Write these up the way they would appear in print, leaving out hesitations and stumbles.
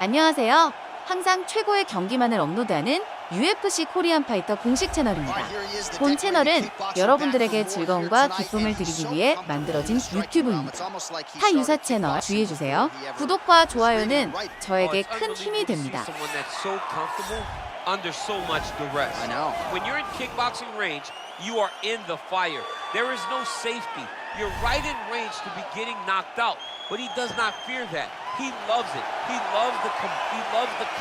안녕하세요. 항상 최고의 경기만을 업로드하는 UFC 코리안파이터 공식 채널입니다. 본 채널은 여러분들에게 즐거움과 기쁨을 드리기 위해 만들어진 유튜브입니다. 타 유사 채널 주의해주세요. 구독과 좋아요는 저에게 큰 힘이 됩니다. Under so much duress. I know. When you're in kickboxing range, you are in the fire. There is no safety. You're right in range to be getting knocked out, but he does not fear that. He loves it. He loves the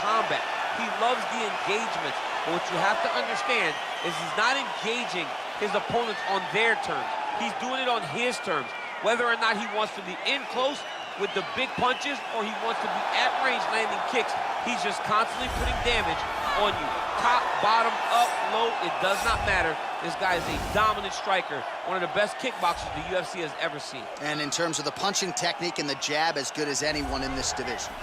combat. He loves the engagement. But what you have to understand is he's not engaging his opponents on their terms. He's doing it on his terms. Whether or not he wants to be in close with the big punches or he wants to be at range landing kicks, he's just constantly putting damage on you. Top, bottom, up, low, it does not matter. This guy is a dominant striker, one of the best kickboxers the UFC has ever seen. And in terms of the punching technique and the jab, as good as anyone in this division.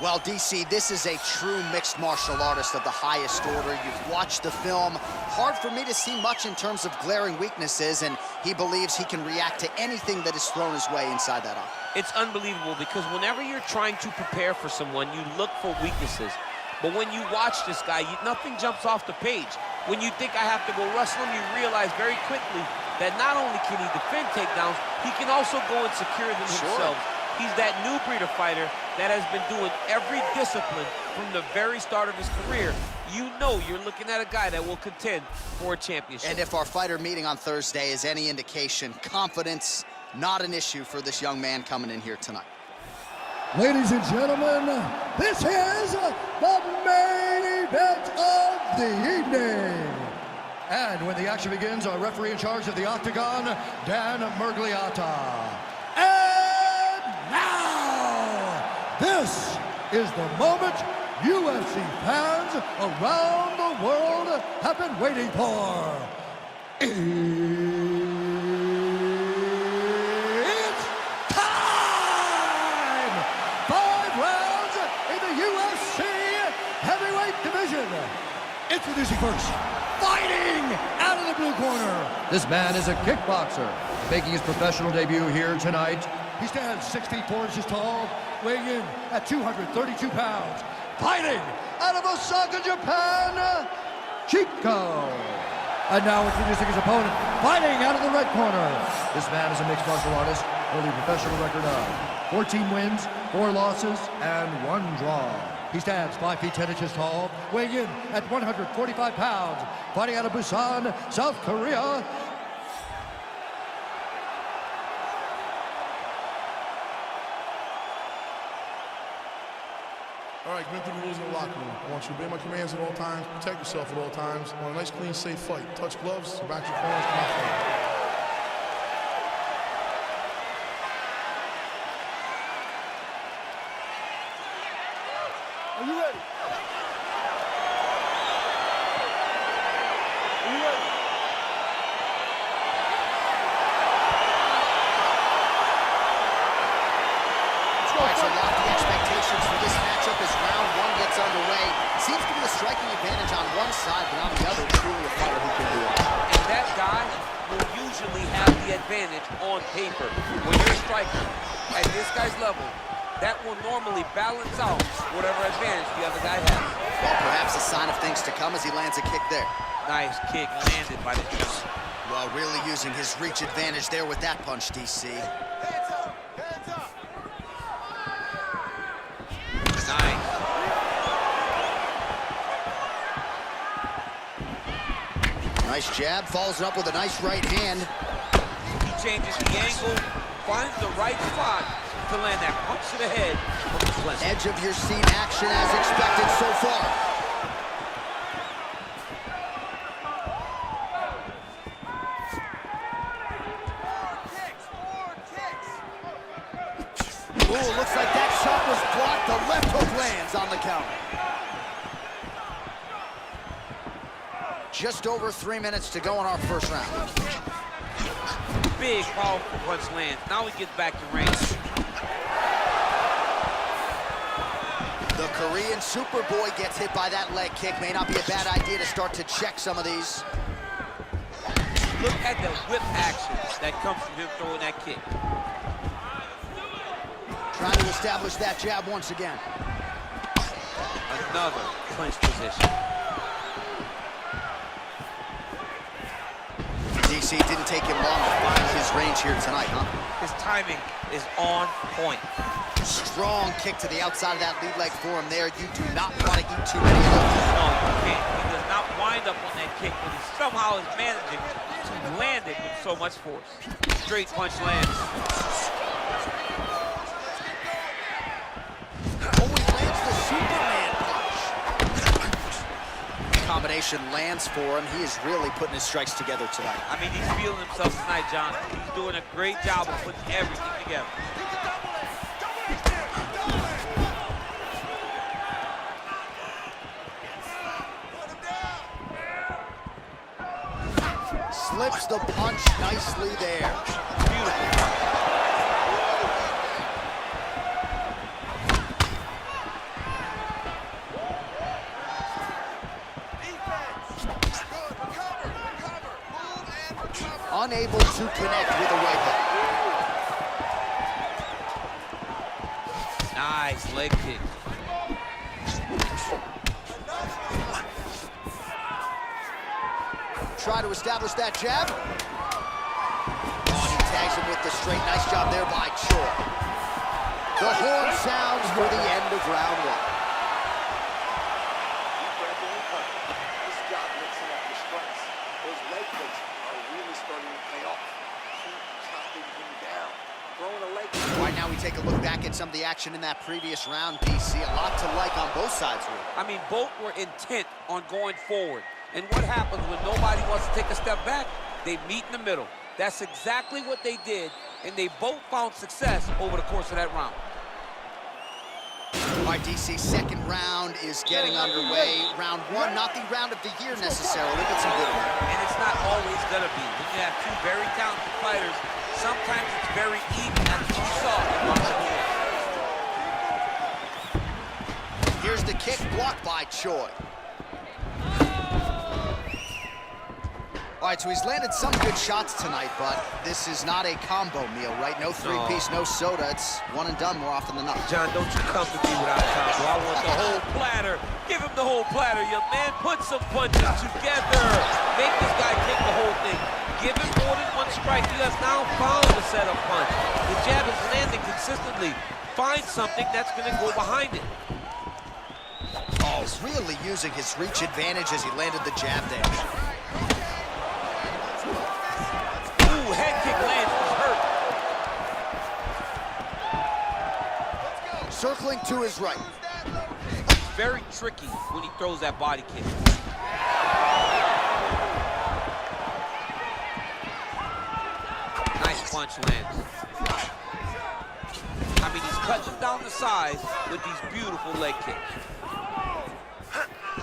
Well, DC, this is a true mixed martial artist of the highest order. You've watched the film. Hard for me to see much in terms of glaring weaknesses, and he believes he can react to anything that is thrown his way inside that arm. It's unbelievable because whenever you're trying to prepare for someone, you look for weaknesses. But when you watch this guy, nothing jumps off the page. When you think I have to go wrestle him, you realize very quickly that not only can he defend takedowns, he can also go and secure them himself. He's that new breed of fighter that has been doing every discipline from the very start of his career. You know you're looking at a guy that will contend for a championship. And if our fighter meeting on Thursday is any indication, confidence, not an issue for this young man coming in here tonight. Ladies and gentlemen, this is the main event of the evening. And when the action begins, our referee in charge of the Octagon, Dan Murgliata. And now, this is the moment UFC fans around the world have been waiting for. It's time! 5 rounds in the UFC heavyweight division. Introducing first, fighting out of the blue corner. This man is a kickboxer, making his professional debut here tonight. He stands 64 inches tall, weighing in at 232 pounds. Fighting out of Osaka, Japan, Chico. And now introducing his opponent, fighting out of the red corner. This man is a mixed martial artist, holding a professional record of 14 wins, 4 losses, and 1 draw. He stands 5 feet 10 inches tall, weighing in at 145 pounds, fighting out of Busan, South Korea. All right, been through the rules in the locker room. I want you to obey my commands at all times, protect yourself at all times. I want a nice, clean, safe fight. Touch gloves, back your corners, come out fight. Are you ready? Are you ready? All right, so lofty expectations for this matchup as round 1 gets underway. Seems to be a striking advantage on one side, but on the other, truly a fighter who can do it. And that guy will usually have the advantage on paper. When you're a striker at this guy's level, that will normally balance out whatever advantage the other guy has. Well, perhaps a sign of things to come as he lands a kick there. Nice kick landed by the juice. Well, really using his reach advantage there with that punch, DC. Nice. Nice jab, follows it up with a nice right hand. He changes the angle, finds the right spot to land that punch to the head from the flesh. Edge of your seat action as expected so far. Ooh, looks like that shot was blocked. The left hook lands on the counter. Just over 3 minutes to go in our first round. Big, powerful punch lands. Now he gets back to range. The Korean Superboy gets hit by that leg kick. May not be a bad idea to start to check some of these. Look at the whip action that comes from him throwing that kick. Trying to establish that jab once again. another clinch position. DC didn't take him long to find his range here tonight, huh? His timing is on point. Strong kick to the outside of that lead leg for him there. You do not want to eat too many of those. No, you can't. He does not wind up on that kick, but he somehow is managing to land it with so much force. Straight punch lands. Oh, he lands the Superman punch. Combination lands for him. He is really putting his strikes together tonight. I mean, he's feeling himself tonight, John. He's doing a great job of putting everything together. Slips the punch nicely there. Beautiful. Unable to connect with the right hook. Nice leg kick. Try to establish that jab. Oh, and he tags him with the straight. Nice job there by Choi. The horn sounds for the end of round one. This job mixing up your strikes. Those leg kicks are really starting to pay off. Keep chopping him down. Throwing a leg kick. Right now we take a look back at some of the action in that previous round, DC. A lot to like on both sides, really. I mean, both were intent on going forward. And what happens when nobody wants to take a step back? They meet in the middle. That's exactly what they did, and they both found success over the course of that round. All right, DC, second round is getting underway. Round one, not the round of the year necessarily, but some good one. And it's not always gonna be. When you have two very talented fighters, sometimes it's very even, as we saw in round one. Here's the kick blocked by Choi. All right, so he's landed some good shots tonight, but this is not a combo meal, right? No three-piece, no soda. It's one and done more often than not. John, don't you come to me without a combo. I want the whole platter. Give him the whole platter, young man. Put some punches together. Make this guy take the whole thing. Give him more than one strike. He has now found the setup punch. The jab is landing consistently. Find something that's going to go behind it. Oh, he's really using his reach advantage as he landed the jab there. Head kick lands, he's hurt. Circling to his right. Very tricky when he throws that body kick. Nice punch lands. I mean, he's cutting down the size with these beautiful leg kicks.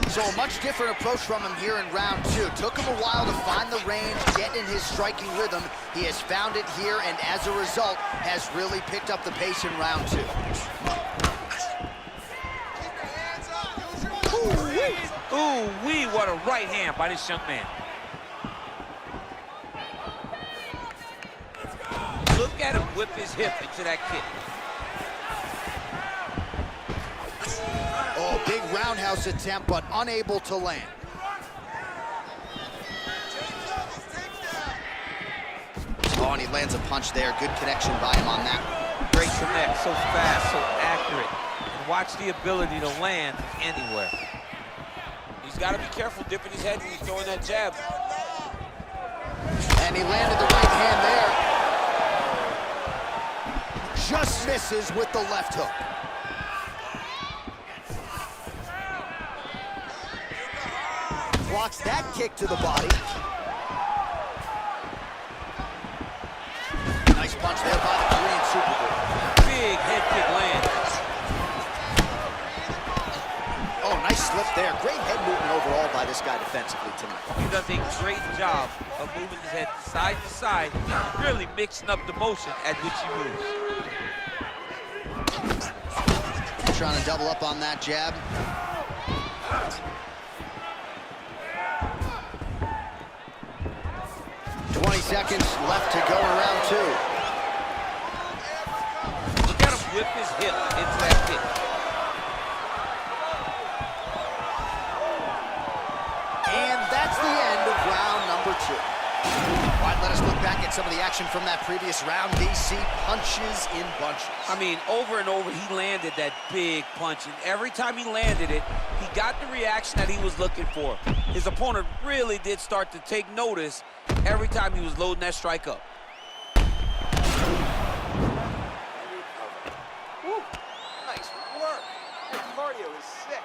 So a much different approach from him here in round two. Took him a while to find the range, get in his striking rhythm. He has found it here, and as a result, has really picked up the pace in round two. Ooh-wee, what a right hand by this young man. Look at him whip his hip into that kick. Oh, big roundhouse attempt, but unable to land. Oh, and he lands a punch there. Good connection by him on that. Great connect, so fast, so accurate. And watch the ability to land anywhere. He's got to be careful dipping his head when he's throwing that jab. And he landed the right hand there. Just misses with the left hook. Blocks that kick to the body. Nice punch there by the Korean Superboy. Big head kick lands. Oh, nice slip there. Great head movement overall by this guy defensively tonight. He does a great job of moving his head side to side, really mixing up the motion at which he moves. Trying to double up on that jab. Seconds left to go in round two. Look at him whip his hip into that kick. 2. All right, let us look back at some of the action from that previous round. DC punches in bunches. I mean, over and over, he landed that big punch, and every time he landed it, he got the reaction that he was looking for. His opponent really did start to take notice every time he was loading that strike up. Woo, nice work. Your cardio is sick.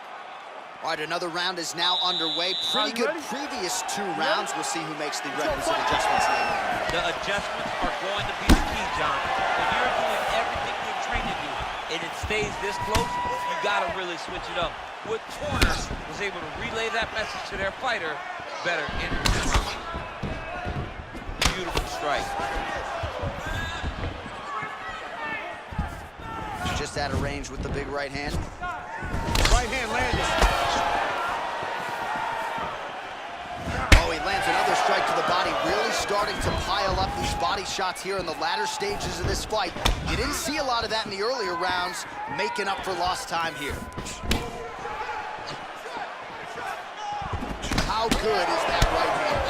All right, another round is now underway. Pretty good previous 2 rounds. We'll see who makes the requisite adjustments now. The adjustments are going to be the key, John. When you're doing everything you're trained to do, and it stays this close, you got to really switch it up. Wood Corner was able to relay that message to their fighter better in the round. Beautiful strike. Just out of range with the big right hand. Right hand landed. Oh, he lands another strike to the body, really starting to pile up these body shots here in the latter stages of this fight. You didn't see a lot of that in the earlier rounds, making up for lost time here. How good is that right hand?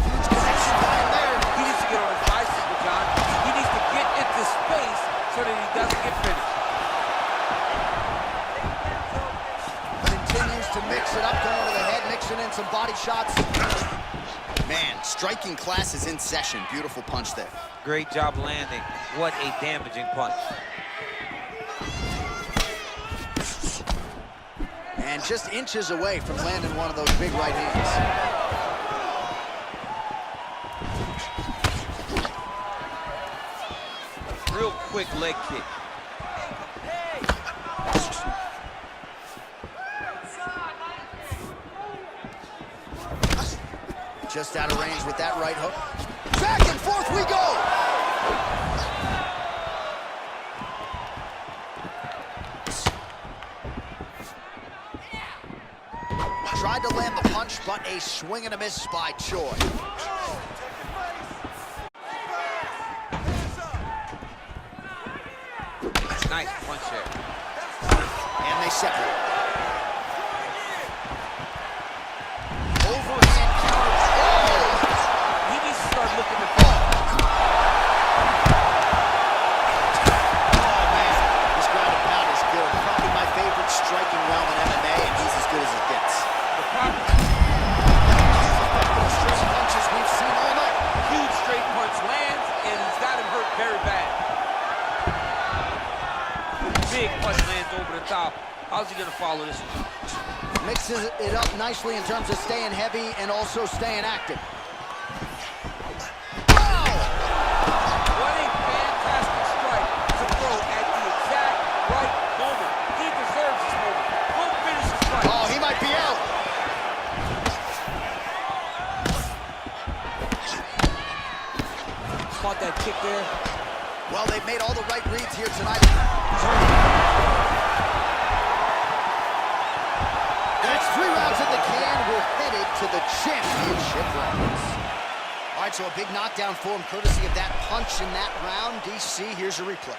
Huge connection by him there. He needs to get on his bicycle, John. He needs to get into space so that he doesn't get finished. Continues to mix it up, going to the head, mixing in some body shots. Man, striking class is in session. Beautiful punch there. Great job landing. What a damaging punch. And just inches away from landing one of those big right hands. Real quick leg kick. Just out of range with that right hook. Back and forth we go! Tried to land the punch, but a swing and a miss by Choi. Nice punch there. And they separate. Overhand counter. Oh! He needs to start looking to fall. Oh, man. This ground and pound is good. Probably my favorite striking realm in MMA, and he's as good as it gets. The problem, Straight punches we've seen all night. huge straight punch lands, and he's got him hurt very bad. Big punch lands over the top. How's he gonna follow this one? Mixes it up nicely in terms of staying heavy and also staying active. Wow! What a fantastic strike to throw at the exact right moment. He deserves this moment. Don't finish the strike. Oh, he might be out. Caught that kick there. Well, they've made all the right reads here tonight. That's 3 rounds in the can. We're headed to the championship rounds. All right, so a big knockdown for him, courtesy of that punch in that round. DC, here's your replay.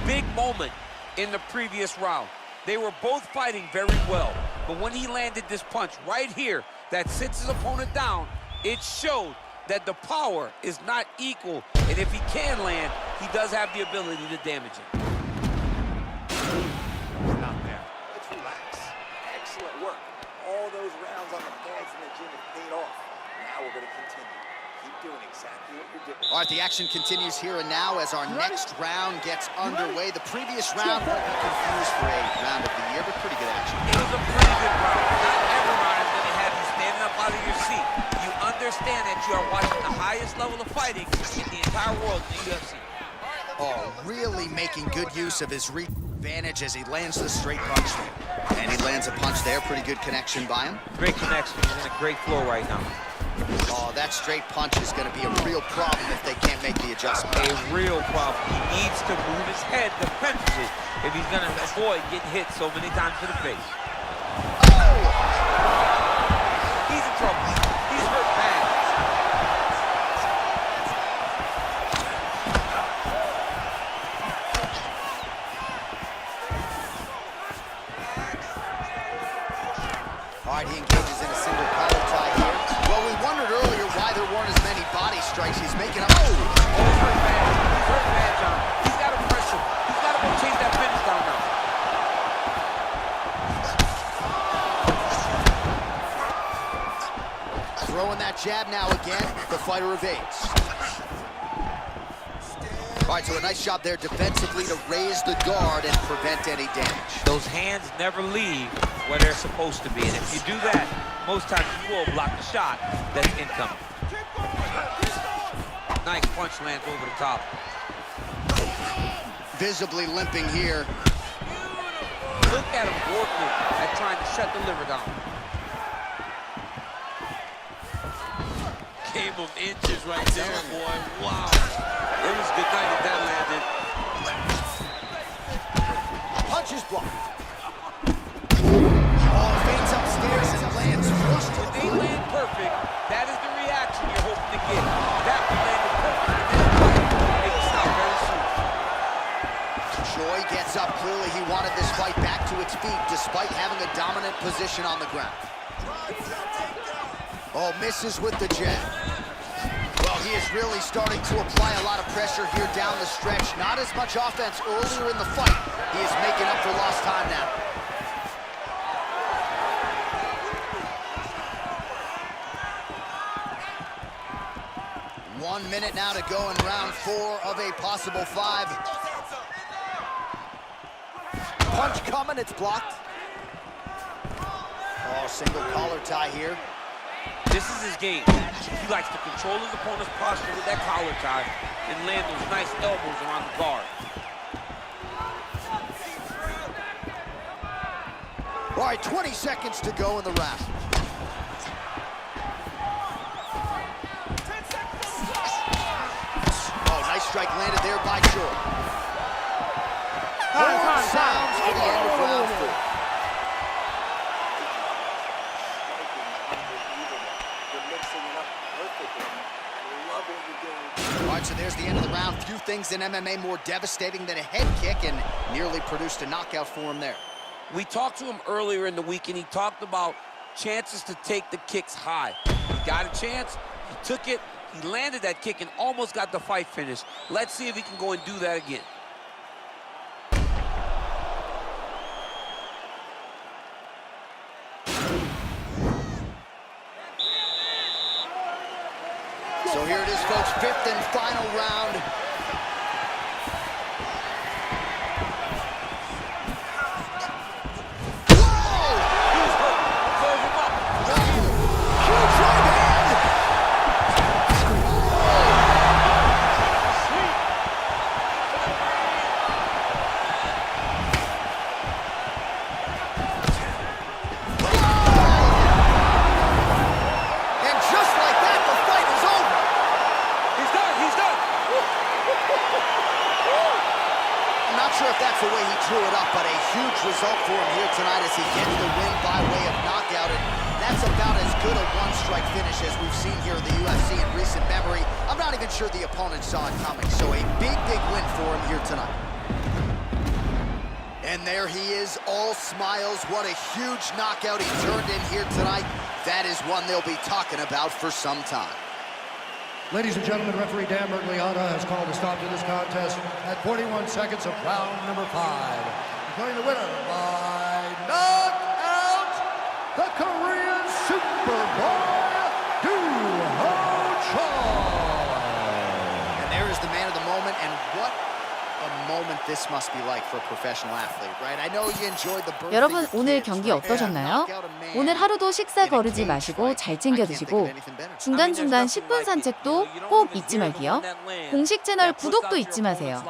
Big moment in the previous round. They were both fighting very well, but when he landed this punch right here that sits his opponent down, it showed that the power is not equal, and if he can land, he does have the ability to damage it. Not there. Let's relax. Excellent work. All those rounds on the pads in the gym have paid off. Now we're going to continue. Keep doing exactly what you're doing. All right, the action continues here and now as our next round gets underway. The previous round might be confused for a round of the year, but pretty good action. It was a pretty good round. Not every round is going to have you standing up out of your seat. You understand that you are watching the highest level of fighting in the entire world in the UFC. Oh, really making good use of his reach advantage as he lands the straight punch. And he lands a punch there. Pretty good connection by him. Great connection. He's in a great flow right now. Oh, that straight punch is going to be a real problem if they can't make the adjustment. A real problem. He needs to move his head defensively if he's going to avoid getting hit so many times to the face. Oh! He's in trouble. He's hurt bad. All right, he engages in a single collar tie here. Well, we wondered earlier why there weren't as many body strikes. He's making up. Oh! He's hurt bad. He's hurt bad, John. He's got to pressure. He's got to go chase that finish down now. Throwing that jab now again. The fighter evades. All right, so a nice job there defensively to raise the guard and prevent any damage. Those hands never leave where they're supposed to be. And if you do that, most times you will block the shot that's incoming. Nice punch lands over the top. Visibly limping here. Look at him working at trying to shut the liver down. Game of inches right there, boy. Wow. It was good night if that landed. Punch is blocked. Oh, fades upstairs and lands flush to When the they floor. land perfect, that is the reaction you're hoping to get. That one landed perfect. And then fight. Make it stop very soon. Joy gets up. Clearly he wanted this fight back to its feet despite having a dominant position on the ground. Oh, misses with the jab. Well, he is really starting to apply a lot of pressure here down the stretch. Not as much offense earlier in the fight. He is making up for lost time now. One minute now to go in round 4 of a possible 5. Punch coming, it's blocked. Oh, single collar tie here. This is his game. He likes to control his opponent's posture with that collar tie and land those nice elbows around the guard. All right, 20 seconds to go in the round. Oh, nice strike landed there by Joy. Sounds for the end of round 4. All right, so there's the end of the round. Few things in MMA more devastating than a head kick, and nearly produced a knockout for him there. We talked to him earlier in the week, and he talked about chances to take the kicks high. He got a chance, he took it, he landed that kick and almost got the fight finished. Let's see if he can go and do that again. So here it is, folks, 5th and final round. The way he drew it up, but a huge result for him here tonight as he gets the win by way of knockout, and that's about as good a one-strike finish as we've seen here in the UFC in recent memory. I'm not even sure the opponent saw it coming, so a big win for him here tonight. And there he is, all smiles. What a huge knockout he turned in here tonight. That is one they'll be talking about for some time. Ladies and gentlemen, referee Dan Bergliata has called a stop to this contest at 41 seconds of round number 5. Declaring the winner by knockout, the Korean Superboy, And there is the man of the moment, and what a moment this must be like for a professional athlete, right? I know you enjoyed the birthday. 여러분, 오늘 경기 어떠셨나요? 오늘 하루도 식사 거르지 마시고 잘 챙겨 드시고 중간중간 10분 산책도 꼭 잊지 말기요. 공식 채널 구독도 잊지 마세요.